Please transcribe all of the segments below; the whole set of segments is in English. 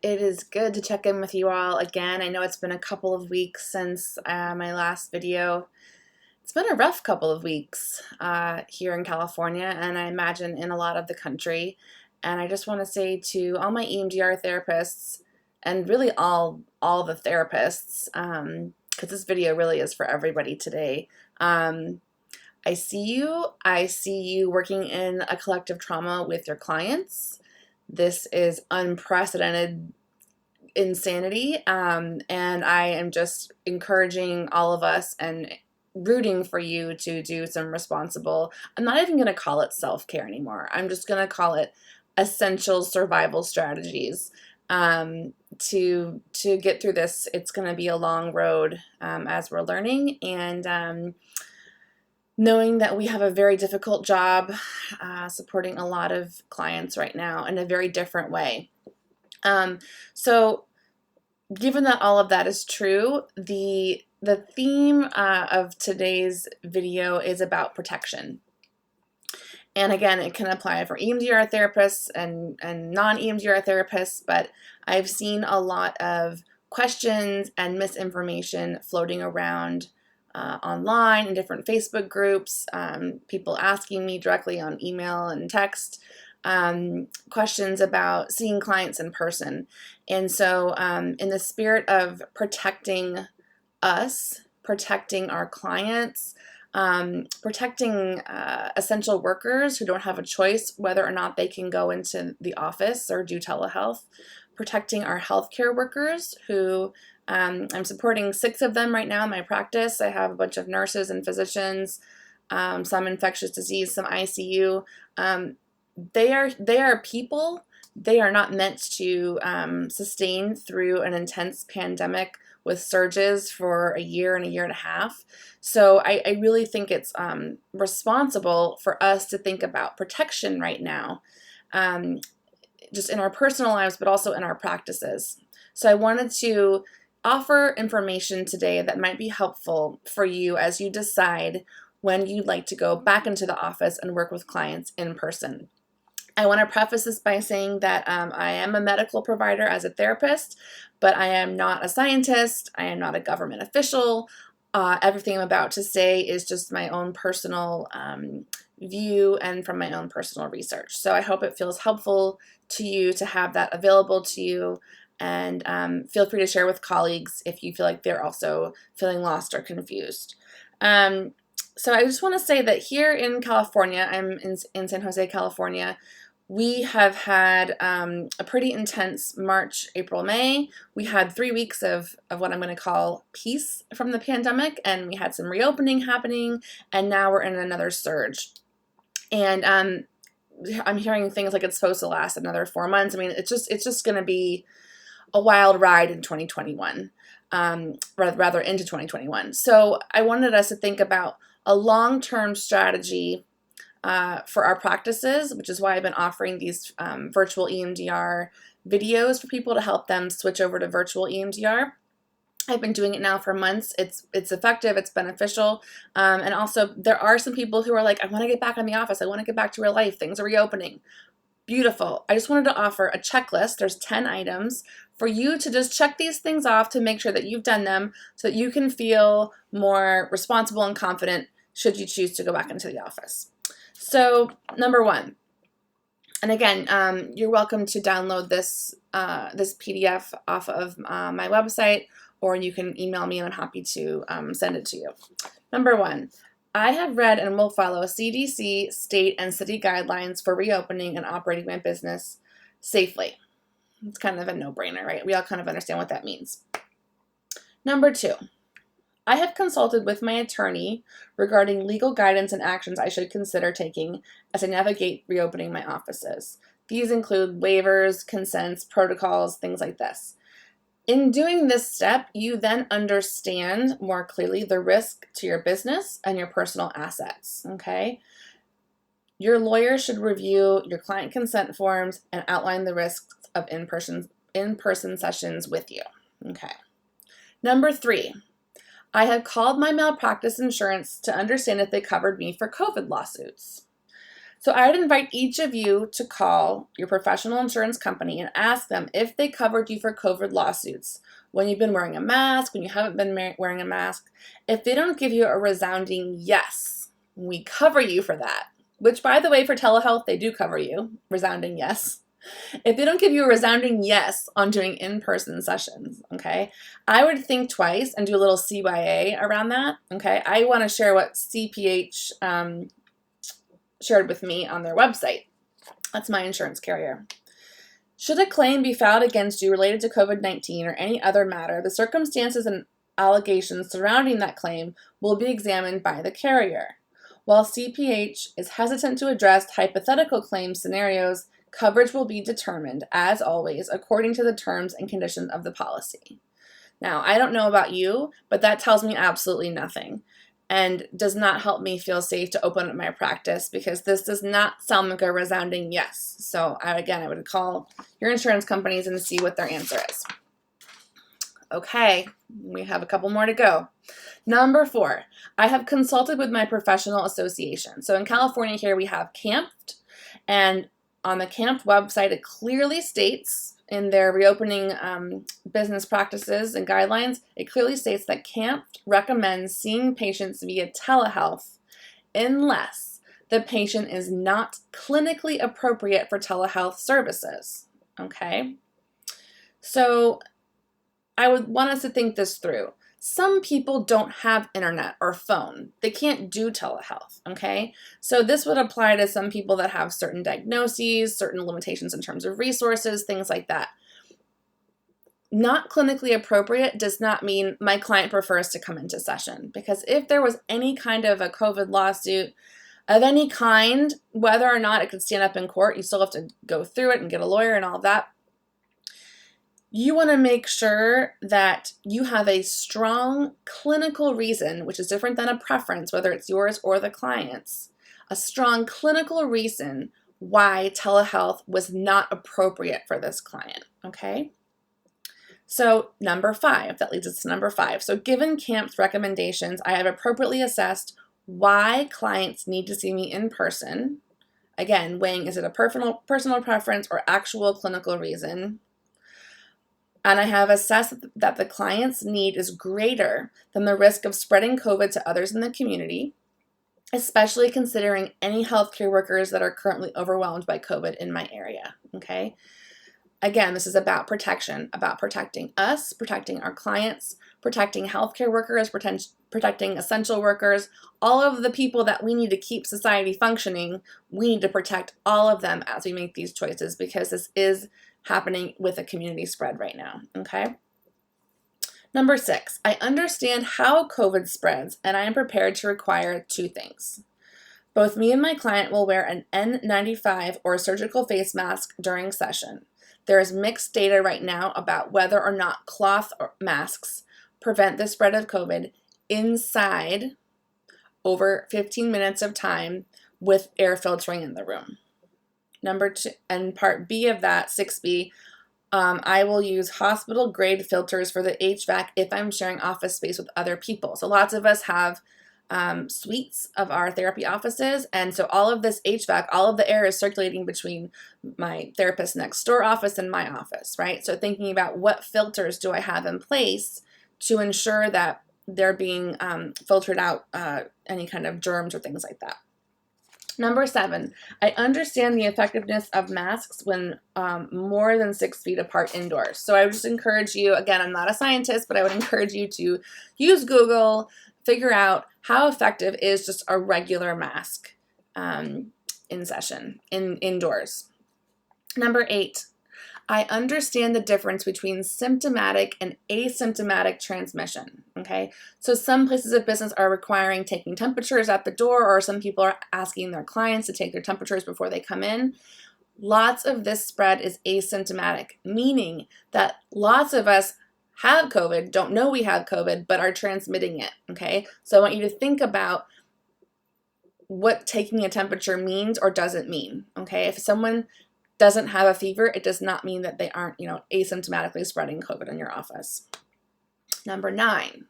It is good to check in with you all again. I know it's been a couple of weeks since my last video. It's been a rough couple of weeks here in California, and I imagine in a lot of the country. And I just want to say to all my EMDR therapists, and really all the therapists, because this video really is for everybody today. I see you. I see you working in a collective trauma with your clients. This is unprecedented insanity, and I am just encouraging all of us and rooting for you to do some responsible, I'm not even going to call it self-care anymore. I'm just going to call it essential survival strategies to get through this. It's going to be a long road as we're learning, and knowing that we have a very difficult job supporting a lot of clients right now in a very different way. So given that all of that is true, the theme of today's video is about protection. And again, it can apply for EMDR therapists and non-EMDR therapists, but I've seen a lot of questions and misinformation floating around online in different Facebook groups, people asking me directly on email and text, questions about seeing clients in person. And so in the spirit of protecting us, protecting our clients, protecting essential workers who don't have a choice whether or not they can go into the office or do telehealth, protecting our healthcare workers who I'm supporting 6 of them right now in my practice. I have a bunch of nurses and physicians, some infectious disease, some ICU. They are people. They are not meant to sustain through an intense pandemic with surges for a year and a half. So I really think it's responsible for us to think about protection right now, just in our personal lives, but also in our practices. So I wanted to offer information today that might be helpful for you as you decide when you'd like to go back into the office and work with clients in person. I want to preface this by saying that I am a medical provider as a therapist, but I am not a scientist. I am not a government official. Everything I'm about to say is just my own personal view and from my own personal research. So I hope it feels helpful to you to have that available to you. And feel free to share with colleagues if you feel like they're also feeling lost or confused. So I just want to say that here in California, I'm in San Jose, California, we have had a pretty intense March, April, May. We had 3 weeks of what I'm going to call peace from the pandemic, and we had some reopening happening, and now we're in another surge. And I'm hearing things like it's supposed to last another 4 months. I mean, it's just going to be a wild ride in 2021, rather into 2021. So I wanted us to think about a long-term strategy for our practices, which is why I've been offering these virtual EMDR videos for people to help them switch over to virtual EMDR. I've been doing it now for months. It's effective, it's beneficial, and also there are some people who are like, I want to get back in the office, I want to get back to real life, things are reopening. Beautiful. I just wanted to offer a checklist. There's 10 items for you to just check these things off to make sure that you've done them so that you can feel more responsible and confident should you choose to go back into the office. So number 1, and again, you're welcome to download this PDF off of my website, or you can email me and I'm happy to send it to you. Number 1, I have read and will follow CDC, state, and city guidelines for reopening and operating my business safely. It's kind of a no-brainer, right? We all kind of understand what that means. Number 2, I have consulted with my attorney regarding legal guidance and actions I should consider taking as I navigate reopening my offices. These include waivers, consents, protocols, things like this. In doing this step, you then understand more clearly the risk to your business and your personal assets, okay? Your lawyer should review your client consent forms and outline the risks of in-person sessions with you, okay? Number 3, I have called my malpractice insurance to understand if they covered me for COVID lawsuits. So I would invite each of you to call your professional insurance company and ask them if they covered you for COVID lawsuits, when you've been wearing a mask, when you haven't been wearing a mask. If they don't give you a resounding yes, we cover you for that, which, by the way, for telehealth, they do cover you, resounding yes. If they don't give you a resounding yes on doing in-person sessions, okay, I would think twice and do a little CYA around that, okay? I want to share what CPH shared with me on their website. That's my insurance carrier. Should a claim be filed against you related to COVID-19 or any other matter, the circumstances and allegations surrounding that claim will be examined by the carrier. While CPH is hesitant to address hypothetical claim scenarios, coverage will be determined, as always, according to the terms and conditions of the policy. Now, I don't know about you, but that tells me absolutely nothing and does not help me feel safe to open up my practice, because this does not sound like a resounding yes. So I would call your insurance companies and see what their answer is. Okay, we have a couple more to go. Number 4, I have consulted with my professional association. So in California here we have CAMFT, and on the CAMFT website it clearly states in their reopening business practices and guidelines, it clearly states that CAMFT recommends seeing patients via telehealth unless the patient is not clinically appropriate for telehealth services, okay? So I would want us to think this through. Some people don't have internet or phone. They can't do telehealth, okay? So this would apply to some people that have certain diagnoses, certain limitations in terms of resources, things like that. Not clinically appropriate does not mean my client prefers to come into session, because if there was any kind of a COVID lawsuit of any kind, whether or not it could stand up in court, you still have to go through it and get a lawyer and all that. You want to make sure that you have a strong clinical reason, which is different than a preference, whether it's yours or the client's, a strong clinical reason why telehealth was not appropriate for this client, okay? So number 5, that leads us to number 5. So given CAMF's recommendations, I have appropriately assessed why clients need to see me in person. Again, weighing, is it a personal preference or actual clinical reason? And I have assessed that the client's need is greater than the risk of spreading COVID to others in the community, especially considering any healthcare workers that are currently overwhelmed by COVID in my area, okay? Again, this is about protection, about protecting us, protecting our clients, protecting healthcare workers, protecting essential workers, all of the people that we need to keep society functioning. We need to protect all of them as we make these choices, because this is happening with a community spread right now, okay? Number 6, I understand how COVID spreads, and I am prepared to require 2 things. Both me and my client will wear an N95 or surgical face mask during session. There is mixed data right now about whether or not cloth masks prevent the spread of COVID inside over 15 minutes of time with air filtering in the room. Number 2, and part B of that, 6B, I will use hospital grade filters for the HVAC if I'm sharing office space with other people. So lots of us have suites of our therapy offices, and so all of this HVAC, all of the air is circulating between my therapist next door office and my office, right? So thinking about what filters do I have in place to ensure that they're being filtered out any kind of germs or things like that. Number 7, I understand the effectiveness of masks when more than 6 feet apart indoors. So I would just encourage you, again, I'm not a scientist, but I would encourage you to use Google, figure out how effective is just a regular mask in session, indoors. Number 8, I understand the difference between symptomatic and asymptomatic transmission, okay? So some places of business are requiring taking temperatures at the door, or some people are asking their clients to take their temperatures before they come in. Lots of this spread is asymptomatic, meaning that lots of us have COVID, don't know we have COVID, but are transmitting it, okay? So I want you to think about what taking a temperature means or doesn't mean, okay? If someone doesn't have a fever, it does not mean that they aren't, asymptomatically spreading COVID in your office. Number 9,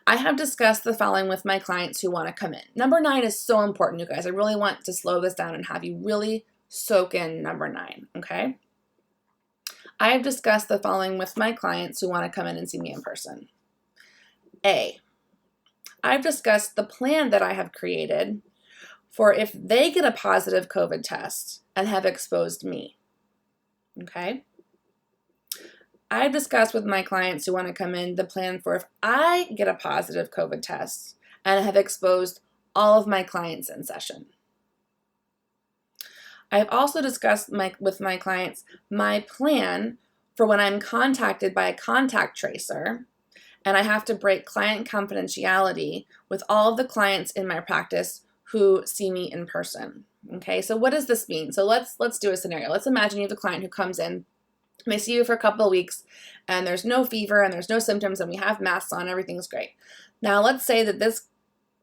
I have discussed the following with my clients who want to come in. Number 9 is so important, you guys. I really want to slow this down and have you really soak in number 9, okay? I have discussed the following with my clients who want to come in and see me in person. A, I've discussed the plan that I have created for if they get a positive COVID test and have exposed me, okay? I've discussed with my clients who want to come in the plan for if I get a positive COVID test and have exposed all of my clients in session. I've also discussed with my clients my plan for when I'm contacted by a contact tracer and I have to break client confidentiality with all of the clients in my practice who see me in person. Okay, so what does this mean? So let's do a scenario. Let's imagine you have a client who comes in, may see you for a couple of weeks, and there's no fever and there's no symptoms and we have masks on, everything's great. Now let's say that this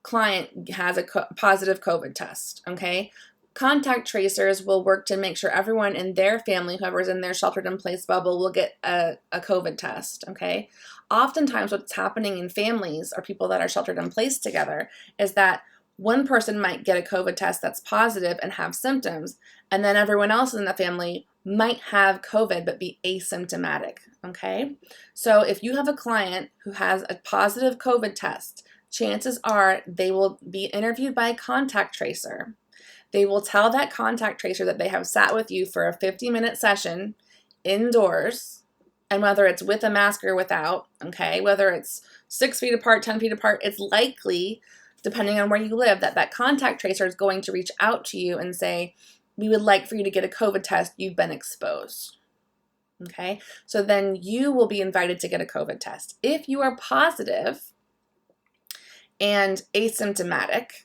client has a positive COVID test, okay? Contact tracers will work to make sure everyone in their family, whoever's in their sheltered in place bubble, will get a COVID test, okay? Oftentimes what's happening in families or people that are sheltered in place together is that one person might get a COVID test that's positive and have symptoms, and then everyone else in the family might have COVID but be asymptomatic, okay? So if you have a client who has a positive COVID test, chances are they will be interviewed by a contact tracer. They will tell that contact tracer that they have sat with you for a 50-minute session indoors, and whether it's with a mask or without, okay, whether it's 6 feet apart, 10 feet apart, it's likely, depending on where you live, that contact tracer is going to reach out to you and say, we would like for you to get a COVID test, you've been exposed, okay? So then you will be invited to get a COVID test. If you are positive and asymptomatic,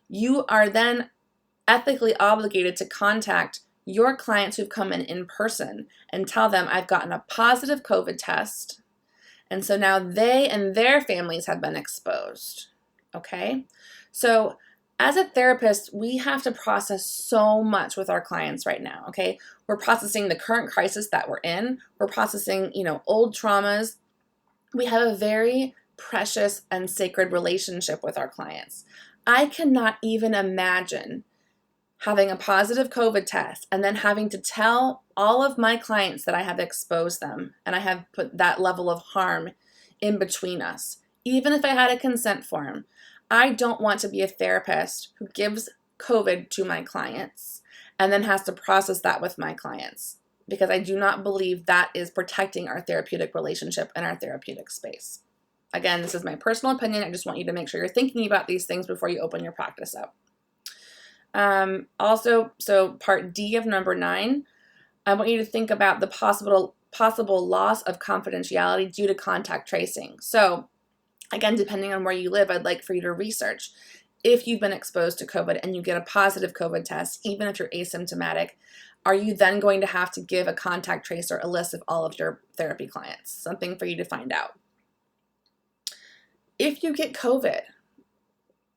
you are then ethically obligated to contact your clients who've come in person and tell them, I've gotten a positive COVID test, and so now they and their families have been exposed, okay? So as a therapist, we have to process so much with our clients right now, okay? We're processing the current crisis that we're in. We're processing, old traumas. We have a very precious and sacred relationship with our clients. I cannot even imagine having a positive COVID test and then having to tell all of my clients that I have exposed them and I have put that level of harm in between us. Even if I had a consent form, I don't want to be a therapist who gives COVID to my clients and then has to process that with my clients, because I do not believe that is protecting our therapeutic relationship and our therapeutic space. Again, this is my personal opinion. I just want you to make sure you're thinking about these things before you open your practice up. So part D of number 9, I want you to think about the possible loss of confidentiality due to contact tracing. So again, depending on where you live, I'd like for you to research if you've been exposed to COVID and you get a positive COVID test, even if you're asymptomatic, are you then going to have to give a contact tracer a list of all of your therapy clients? Something for you to find out. If you get COVID,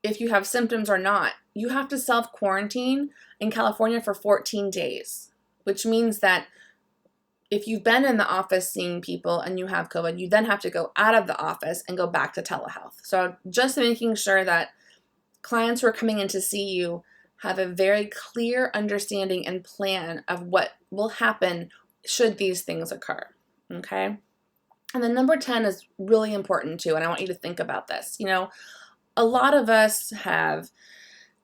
if you have symptoms or not, you have to self-quarantine in California for 14 days, which means that if you've been in the office seeing people and you have COVID, you then have to go out of the office and go back to telehealth. So just making sure that clients who are coming in to see you have a very clear understanding and plan of what will happen should these things occur, okay? And then number 10 is really important too, and I want you to think about this. A lot of us have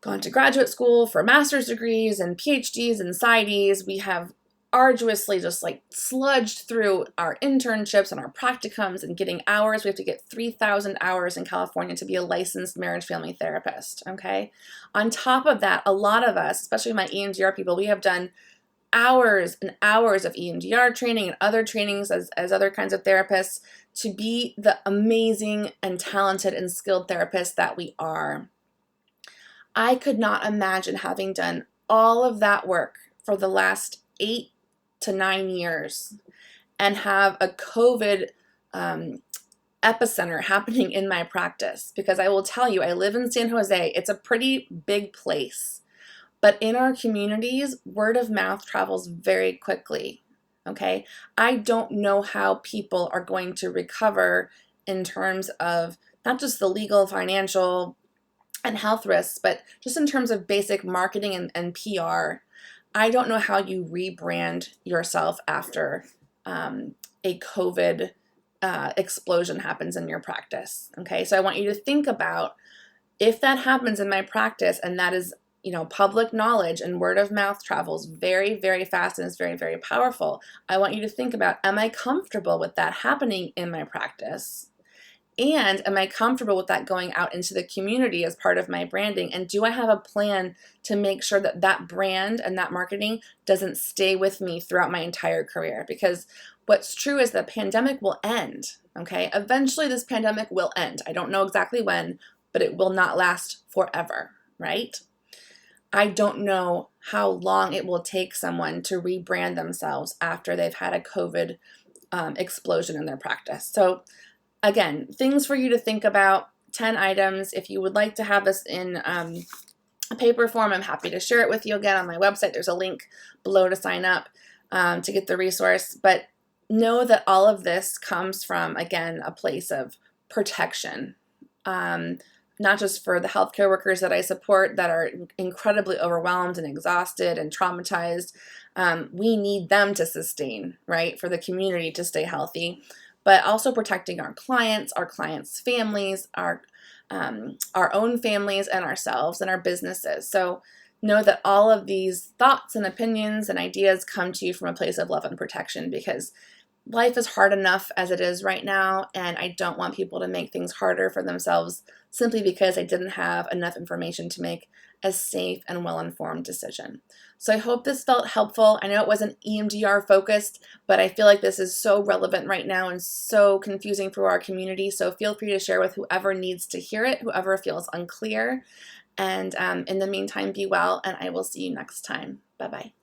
gone to graduate school for master's degrees and PhDs and PsyDs. We have arduously just sludged through our internships and our practicums and getting hours. We have to get 3,000 hours in California to be a licensed marriage family therapist, okay? On top of that, a lot of us, especially my EMDR people, we have done hours and hours of EMDR training and other trainings as other kinds of therapists to be the amazing and talented and skilled therapists that we are. I could not imagine having done all of that work for the last 8 to 9 years and have a COVID epicenter happening in my practice, because I will tell you, I live in San Jose. It's a pretty big place. But in our communities, word of mouth travels very quickly, okay? I don't know how people are going to recover in terms of not just the legal, financial, and health risks, but just in terms of basic marketing and PR. I don't know how you rebrand yourself after a COVID explosion happens in your practice. Okay, so I want you to think about, if that happens in my practice, and that is, public knowledge and word of mouth travels very, very fast and is very, very powerful. I want you to think about, am I comfortable with that happening in my practice? And am I comfortable with that going out into the community as part of my branding? And do I have a plan to make sure that that brand and that marketing doesn't stay with me throughout my entire career? Because what's true is the pandemic will end, okay? Eventually this pandemic will end. I don't know exactly when, but it will not last forever, right? I don't know how long it will take someone to rebrand themselves after they've had a COVID explosion in their practice. So again, things for you to think about, 10 items. If you would like to have this in a paper form, I'm happy to share it with you again on my website. There's a link below to sign up to get the resource. But know that all of this comes from, again, a place of protection. Not just for the healthcare workers that I support that are incredibly overwhelmed and exhausted and traumatized. We need them to sustain, right, for the community to stay healthy, but also protecting our clients' families, our own families, and ourselves and our businesses. So know that all of these thoughts and opinions and ideas come to you from a place of love and protection, because life is hard enough as it is right now, and I don't want people to make things harder for themselves simply because I didn't have enough information to make a safe and well-informed decision. So I hope this felt helpful. I know it wasn't EMDR focused, but I feel like this is so relevant right now and so confusing for our community. So feel free to share with whoever needs to hear it, whoever feels unclear. And in the meantime, be well, and I will see you next time. Bye-bye.